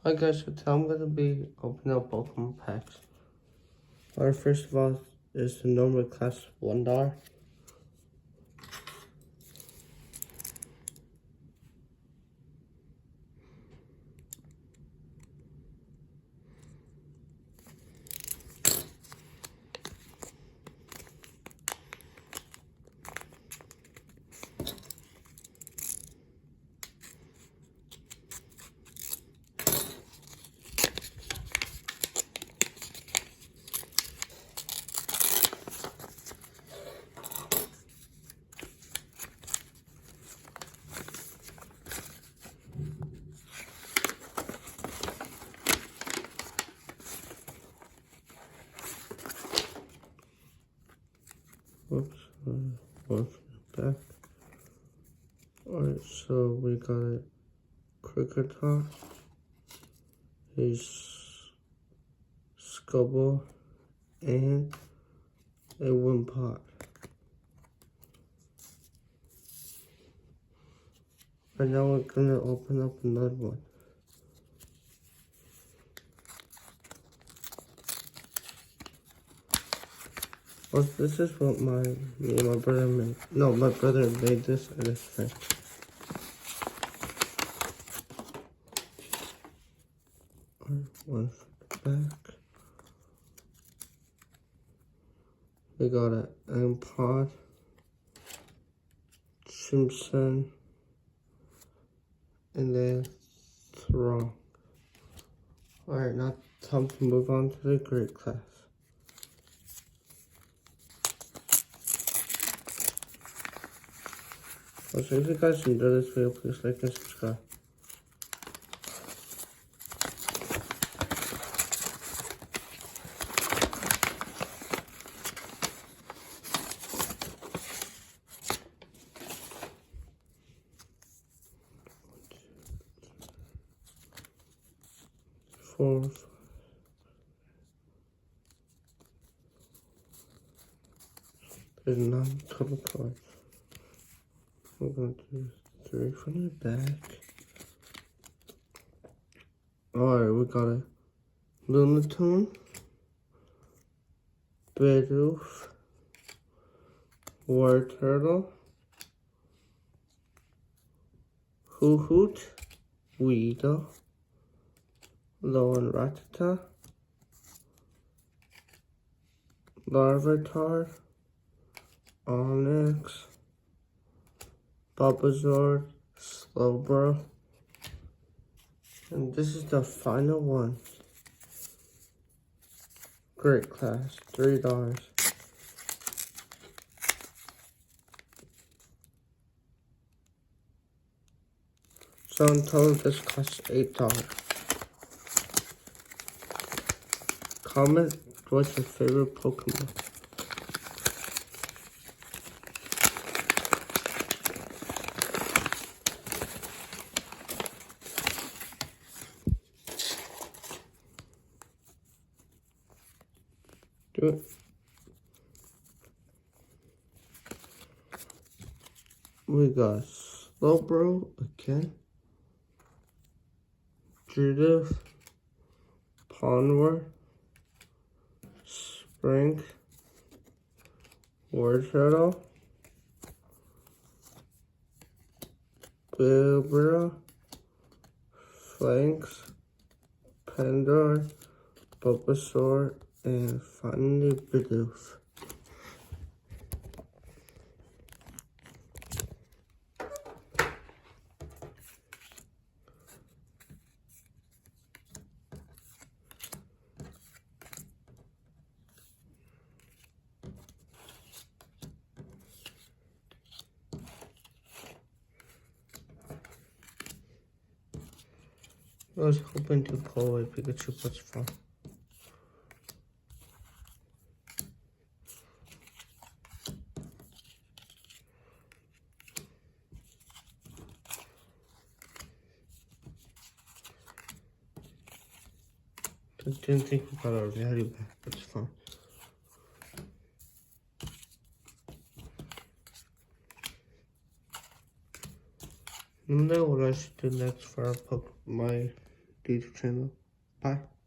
Hi guys, so today I'm going to be opening up Pokemon packs. Alright, first of all is the normal class $1. Oops, one from the back. Alright, so we got a Cricketer, his Scubble, and a Wimpod. And now we're gonna open up another one. Well, this is what me and my brother made. No, my brother made this and his friend. One for the back. We got an Ampod, Simpson, and then Throng. Alright, now time to move on to the great class. Also, if you guys enjoyed this video, please like and subscribe. Four, five. There's 9 total cards. We're going to do 3 from the back. Alright, we got a Lunatone, Bidoof, War Turtle, Hoot, Weedle, Lowen Ratata, Larvitar, Onyx, Bulbasaur, Slowbro, and this is the final one. Great class, $3. So in total, this costs $8. Comment what's your favorite Pokemon. Do it. We got Slowbro again, Judith, Ponwar, Spring, Word Turtle, Bilbra, Flanks, Pandor, Bulbasaur, and finally Bidoof. I was hoping to pull away Pikachu, but it's fine. I didn't think we got our value back, but it's fine. I don't know what I should do next for my YouTube channel. Bye.